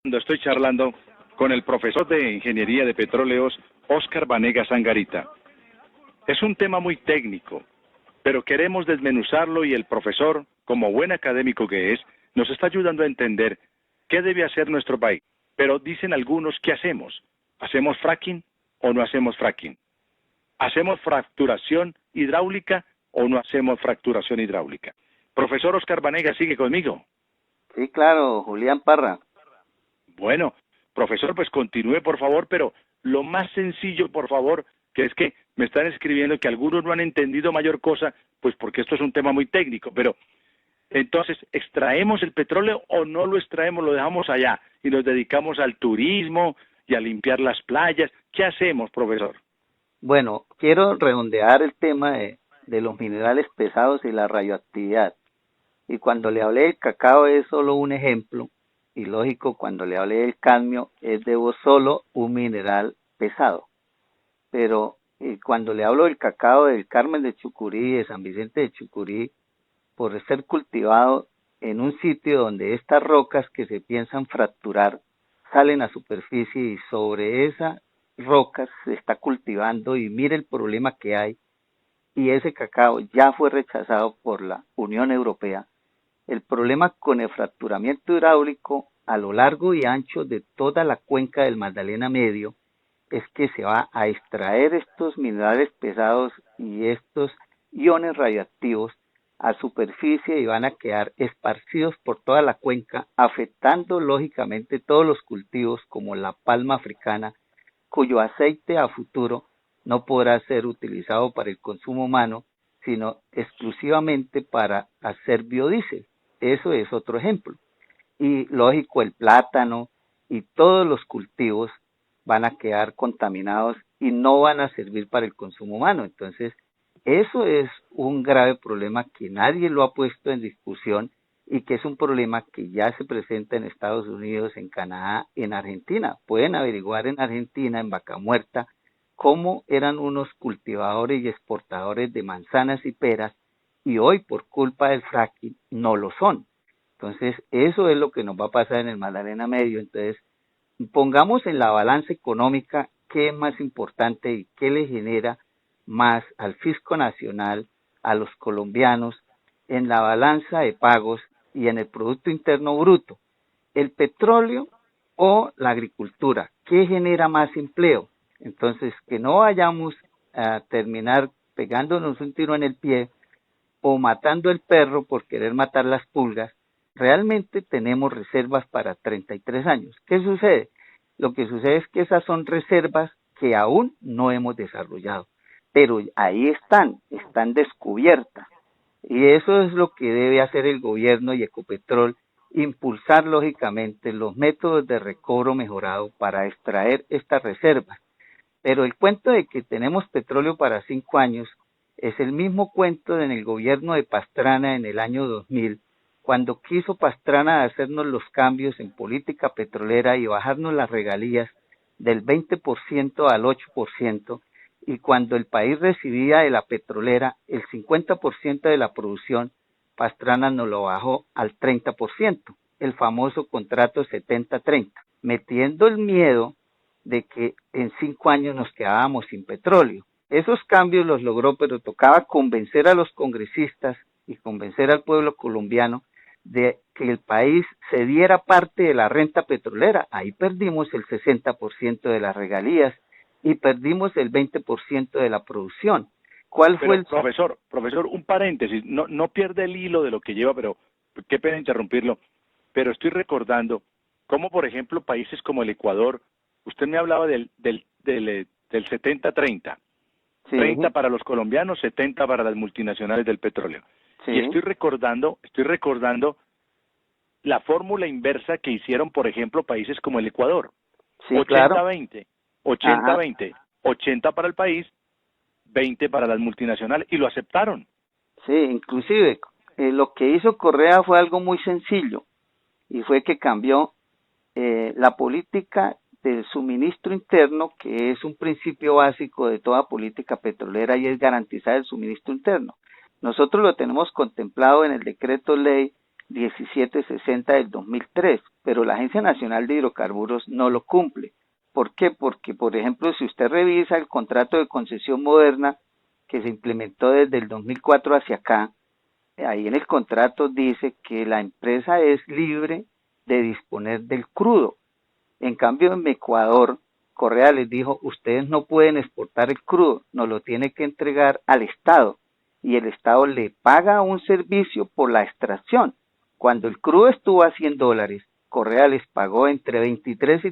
Estoy charlando con el profesor de Ingeniería de Petróleos, Óscar Vanegas Angarita. Es un tema muy técnico, pero queremos desmenuzarlo y el profesor, como buen académico que es, nos está ayudando a entender qué debe hacer nuestro país. Pero dicen algunos, ¿qué hacemos? ¿Hacemos fracking o no hacemos fracking? ¿Hacemos fracturación hidráulica o no hacemos fracturación hidráulica? Profesor Óscar Vanegas, ¿sigue conmigo? Sí, claro, Julián Parra. Bueno, profesor, pues continúe, por favor, pero lo más sencillo, por favor, que es que me están escribiendo que algunos no han entendido mayor cosa, pues porque esto es un tema muy técnico, pero entonces, ¿extraemos el petróleo o no lo extraemos, lo dejamos allá y nos dedicamos al turismo y a limpiar las playas? ¿Qué hacemos, profesor? Bueno, quiero redondear el tema de los minerales pesados y la radioactividad. Y cuando le hablé del cacao es solo un ejemplo, y lógico, cuando le hablé del cadmio es de solo un mineral pesado. Pero cuando le hablo del cacao del Carmen de Chucurí, de San Vicente de Chucurí, por ser cultivado en un sitio donde estas rocas que se piensan fracturar salen a superficie y sobre esas rocas se está cultivando y mire el problema que hay, y ese cacao ya fue rechazado por la Unión Europea. El problema con el fracturamiento hidráulico a lo largo y ancho de toda la cuenca del Magdalena Medio es que se va a extraer estos minerales pesados y estos iones radioactivos a superficie y van a quedar esparcidos por toda la cuenca, afectando lógicamente todos los cultivos como la palma africana, cuyo aceite a futuro no podrá ser utilizado para el consumo humano, sino exclusivamente para hacer biodiesel. Eso es otro ejemplo. Y lógico, el plátano y todos los cultivos van a quedar contaminados y no van a servir para el consumo humano. Entonces, eso es un grave problema que nadie lo ha puesto en discusión y que es un problema que ya se presenta en Estados Unidos, en Canadá, en Argentina. Pueden averiguar en Argentina, en Vaca Muerta, cómo eran unos cultivadores y exportadores de manzanas y peras y hoy por culpa del fracking no lo son. Entonces, eso es lo que nos va a pasar en el Magdalena Medio. Entonces, pongamos en la balanza económica qué es más importante y qué le genera más al fisco nacional, a los colombianos, en la balanza de pagos y en el Producto Interno Bruto. El petróleo o la agricultura, ¿qué genera más empleo? Entonces, que no vayamos a terminar pegándonos un tiro en el pie o matando el perro por querer matar las pulgas. Realmente tenemos reservas para 33 años. ¿Qué sucede? Lo que sucede es que esas son reservas que aún no hemos desarrollado, pero ahí están descubiertas. Y eso es lo que debe hacer el gobierno y Ecopetrol, impulsar lógicamente los métodos de recobro mejorado para extraer estas reservas. Pero el cuento de que tenemos petróleo para 5 años es el mismo cuento en el gobierno de Pastrana en el año 2000, cuando quiso Pastrana hacernos los cambios en política petrolera y bajarnos las regalías del 20% al 8%, y cuando el país recibía de la petrolera el 50% de la producción, Pastrana nos lo bajó al 30%, el famoso contrato 70-30, metiendo el miedo de que en 5 años nos quedábamos sin petróleo. Esos cambios los logró, pero tocaba convencer a los congresistas y convencer al pueblo colombiano de que el país se diera parte de la renta petrolera. Ahí perdimos el 60% de las regalías y perdimos el 20% de la producción. ¿Cuál fue el Profesor, un paréntesis, no pierde el hilo de lo que lleva, pero qué pena interrumpirlo, pero estoy recordando cómo, por ejemplo, países como el Ecuador, usted me hablaba del 70-30, Sí, 30 para los colombianos, 70 para las multinacionales del petróleo. sí, Y estoy recordando la fórmula inversa que hicieron, por ejemplo, países como el Ecuador. sí, claro. 80-20, Ajá. 80-20, 80 para el país, 20 para las multinacionales, y lo aceptaron. Sí, inclusive lo que hizo Correa fue algo muy sencillo y fue que cambió la política del suministro interno, que es un principio básico de toda política petrolera y es garantizar el suministro interno. Nosotros lo tenemos contemplado en el decreto ley 1760 del 2003, pero la Agencia Nacional de Hidrocarburos no lo cumple. ¿Por qué? Porque, por ejemplo, si usted revisa el contrato de concesión moderna que se implementó desde el 2004 hacia acá, ahí en el contrato dice que la empresa es libre de disponer del crudo. En cambio, en Ecuador, Correa les dijo, ustedes no pueden exportar el crudo, nos lo tiene que entregar al Estado, y el Estado le paga un servicio por la extracción. Cuando el crudo estuvo a $100, Correa les pagó entre 23 y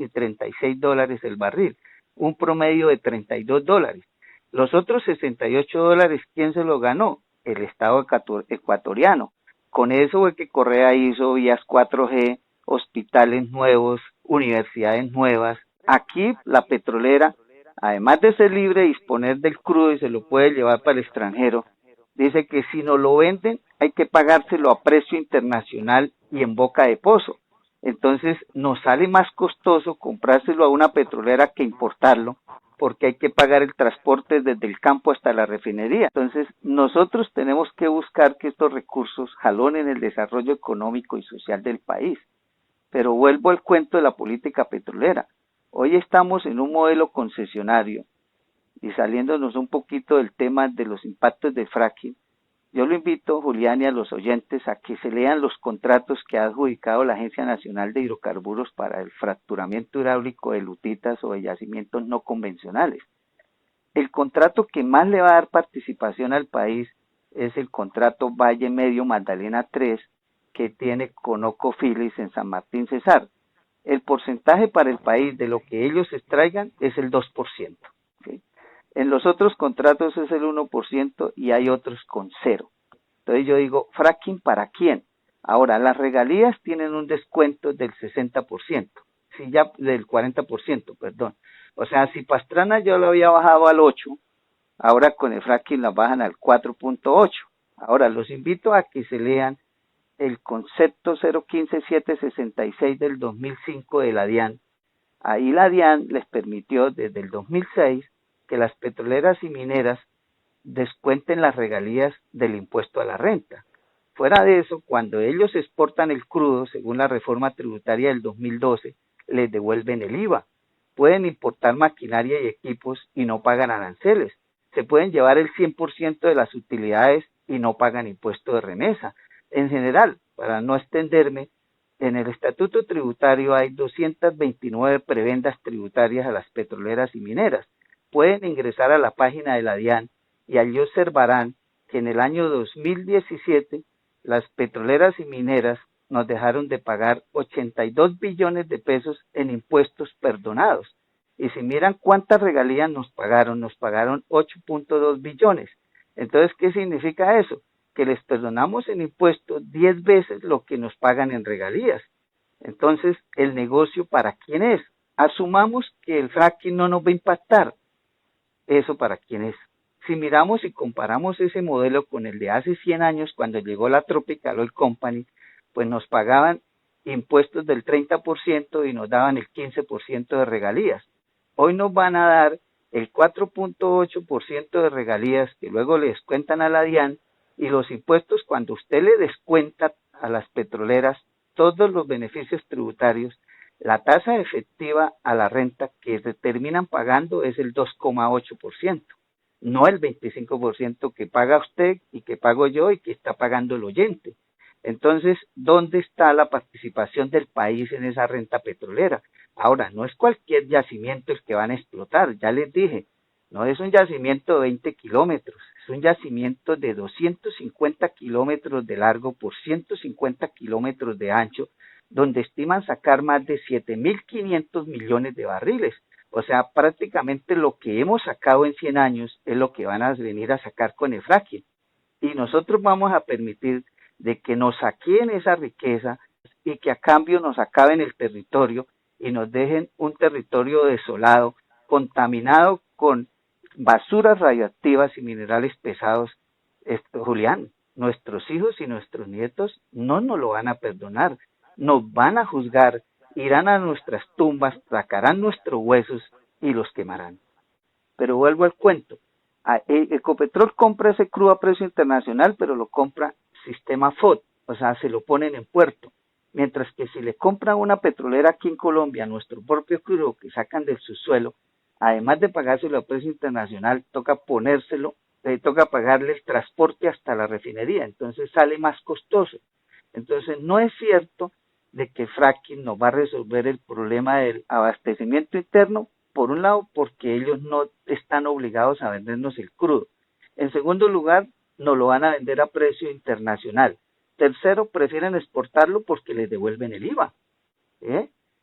36 dólares el barril, un promedio de $32. Los otros $68, ¿quién se lo ganó? El Estado ecuatoriano. Con eso fue que Correa hizo vías 4G, hospitales nuevos, universidades nuevas. Aquí la petrolera, además de ser libre de disponer del crudo y se lo puede llevar para el extranjero, dice que si no lo venden hay que pagárselo a precio internacional y en boca de pozo. Entonces nos sale más costoso comprárselo a una petrolera que importarlo, porque hay que pagar el transporte desde el campo hasta la refinería. Entonces nosotros tenemos que buscar que estos recursos jalonen el desarrollo económico y social del país. Pero vuelvo al cuento de la política petrolera. Hoy estamos en un modelo concesionario y saliéndonos un poquito del tema de los impactos del fracking, yo lo invito, Julián, y a los oyentes a que se lean los contratos que ha adjudicado la Agencia Nacional de Hidrocarburos para el fracturamiento hidráulico de lutitas o de yacimientos no convencionales. El contrato que más le va a dar participación al país es el contrato Valle Medio Magdalena 3 que tiene ConocoPhillips en San Martín Cesar. El porcentaje para el país de lo que ellos extraigan es el 2%. ¿Sí? En los otros contratos es el 1% y hay otros con 0. Entonces yo digo, ¿fracking para quién? Ahora, las regalías tienen un descuento del 60%, si ya del 40%, perdón. O sea, si Pastrana yo lo había bajado al 8, ahora con el fracking la bajan al 4.8. Ahora, los invito a que se lean el concepto 015766 del 2005 de la DIAN. Ahí la DIAN les permitió desde el 2006 que las petroleras y mineras descuenten las regalías del impuesto a la renta. Fuera de eso, cuando ellos exportan el crudo, según la reforma tributaria del 2012, les devuelven el IVA. Pueden importar maquinaria y equipos y no pagan aranceles. Se pueden llevar el 100% de las utilidades y no pagan impuesto de remesa. En general, para no extenderme, en el estatuto tributario hay 229 prebendas tributarias a las petroleras y mineras. Pueden ingresar a la página de la DIAN y allí observarán que en el año 2017 las petroleras y mineras nos dejaron de pagar 82 billones de pesos en impuestos perdonados. Y si miran cuántas regalías nos pagaron 8.2 billones. Entonces, ¿qué significa eso? Que les perdonamos en impuestos 10 veces lo que nos pagan en regalías. Entonces, ¿el negocio para quién es? Asumamos que el fracking no nos va a impactar. ¿Eso para quién es? Si miramos y comparamos ese modelo con el de hace 100 años, cuando llegó la Tropical Oil Company, pues nos pagaban impuestos del 30% y nos daban el 15% de regalías. Hoy nos van a dar el 4.8% de regalías que luego le descuentan a la DIAN, y los impuestos, cuando usted le descuenta a las petroleras todos los beneficios tributarios, la tasa efectiva a la renta que se terminan pagando es el 2.8%, no el 25% que paga usted y que pago yo y que está pagando el oyente. Entonces, ¿dónde está la participación del país en esa renta petrolera? Ahora, no es cualquier yacimiento el que van a explotar, ya les dije, no es un yacimiento de 20 kilómetros, es un yacimiento de 250 kilómetros de largo por 150 kilómetros de ancho, donde estiman sacar más de 7.500 millones de barriles. O sea, prácticamente lo que hemos sacado en 100 años es lo que van a venir a sacar con el fracking. Y nosotros vamos a permitir de que nos saquen esa riqueza y que a cambio nos acaben el territorio y nos dejen un territorio desolado, contaminado con basuras radioactivas y minerales pesados. Julián, nuestros hijos y nuestros nietos no nos lo van a perdonar. Nos van a juzgar, irán a nuestras tumbas, sacarán nuestros huesos y los quemarán. Pero vuelvo al cuento. Ecopetrol compra ese crudo a precio internacional, pero lo compra sistema FOD. o sea, se lo ponen en puerto. Mientras que si le compran una petrolera aquí en Colombia, nuestro propio crudo que sacan del subsuelo, además de pagárselo a precio internacional, toca pagarle el transporte hasta la refinería, entonces sale más costoso. Entonces no es cierto de que fracking nos va a resolver el problema del abastecimiento interno, por un lado porque ellos no están obligados a vendernos el crudo. En segundo lugar, nos lo van a vender a precio internacional. Tercero, prefieren exportarlo porque les devuelven el IVA.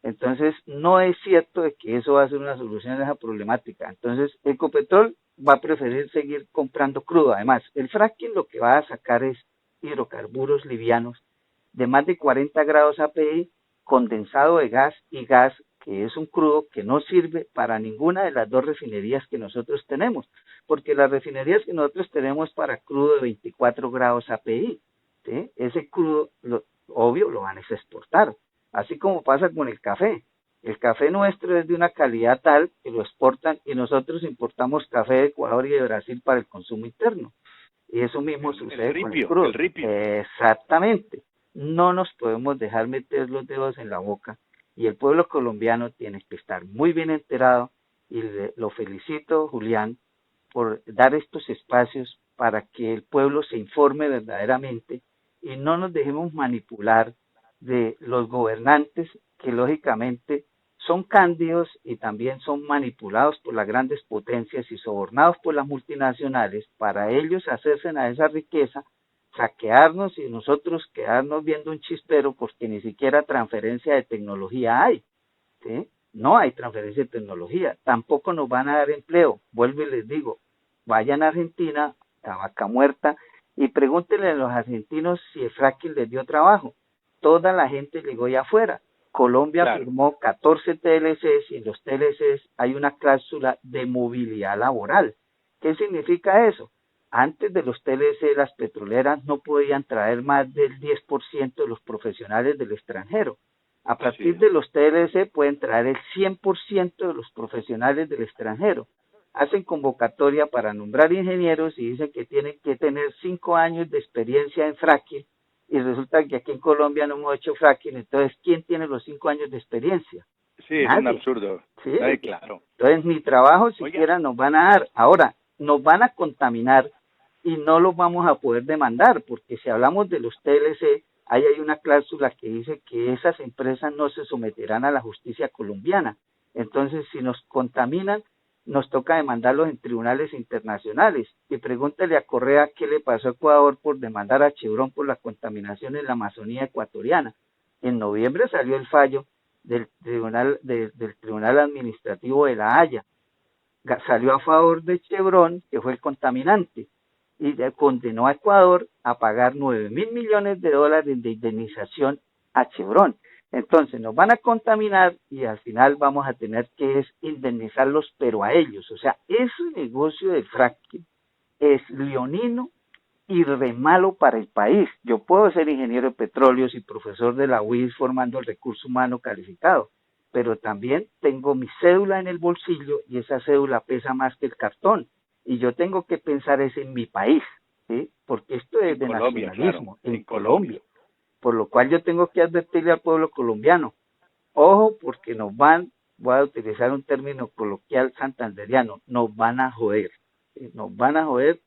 Entonces, no es cierto de que eso va a ser una solución a esa problemática. Entonces, Ecopetrol va a preferir seguir comprando crudo. Además, el fracking lo que va a sacar es hidrocarburos livianos de más de 40 grados API, condensado de gas y gas, que es un crudo que no sirve para ninguna de las dos refinerías que nosotros tenemos, porque las refinerías que nosotros tenemos para crudo de 24 grados API, ¿sí? Ese crudo, obvio, lo van a exportar, así como pasa con el café. El café nuestro es de una calidad tal que lo exportan y nosotros importamos café de Ecuador y de Brasil para el consumo interno. Y eso mismo sucede con el crudo. El ripio. Exactamente. No nos podemos dejar meter los dedos en la boca y el pueblo colombiano tiene que estar muy bien enterado y lo felicito, Julián, por dar estos espacios para que el pueblo se informe verdaderamente y no nos dejemos manipular de los gobernantes que lógicamente son cándidos y también son manipulados por las grandes potencias y sobornados por las multinacionales para ellos hacerse a esa riqueza, saquearnos y nosotros quedarnos viendo un chispero porque ni siquiera transferencia de tecnología hay, ¿sí? No hay transferencia de tecnología, tampoco nos van a dar empleo. Vuelvo y les digo, vayan a Argentina, a Vaca Muerta, y pregúntenle a los argentinos si el fracking les dio trabajo. Toda la gente llegó ya afuera. Colombia firmó 14 TLCs y en los TLCs hay una cláusula de movilidad laboral. ¿Qué significa eso? Antes de los TLC, las petroleras no podían traer más del 10% de los profesionales del extranjero. A partir de los TLC pueden traer el 100% de los profesionales del extranjero. Hacen convocatoria para nombrar ingenieros y dicen que tienen que tener 5 años de experiencia en fracking y resulta que aquí en Colombia no hemos hecho fracking. Entonces, ¿quién tiene los 5 años de experiencia? Sí, es un absurdo. Sí, claro. Entonces, ni trabajo siquiera nos van a dar. Ahora, nos van a contaminar y no los vamos a poder demandar, porque si hablamos de los TLC, ahí hay una cláusula que dice que esas empresas no se someterán a la justicia colombiana. Entonces, si nos contaminan, nos toca demandarlos en tribunales internacionales. Y pregúntale a Correa qué le pasó a Ecuador por demandar a Chevron por la contaminación en la Amazonía ecuatoriana. En noviembre salió el fallo del Tribunal Administrativo de La Haya. Salió a favor de Chevron, que fue el contaminante, y condenó a Ecuador a pagar $9.000 millones de indemnización a Chevron. Entonces nos van a contaminar y al final vamos a tener que indemnizarlos, pero a ellos. O sea, ese negocio del fracking es leonino y re malo para el país. Yo puedo ser ingeniero de petróleos y profesor de la UIS formando el recurso humano calificado, pero también tengo mi cédula en el bolsillo y esa cédula pesa más que el cartón. Y yo tengo que pensar es en mi país, ¿sí? Porque esto es de Colombia, nacionalismo, claro, en Colombia. Por lo cual yo tengo que advertirle al pueblo colombiano, ojo, porque voy a utilizar un término coloquial santanderiano, nos van a joder. Nos van a joder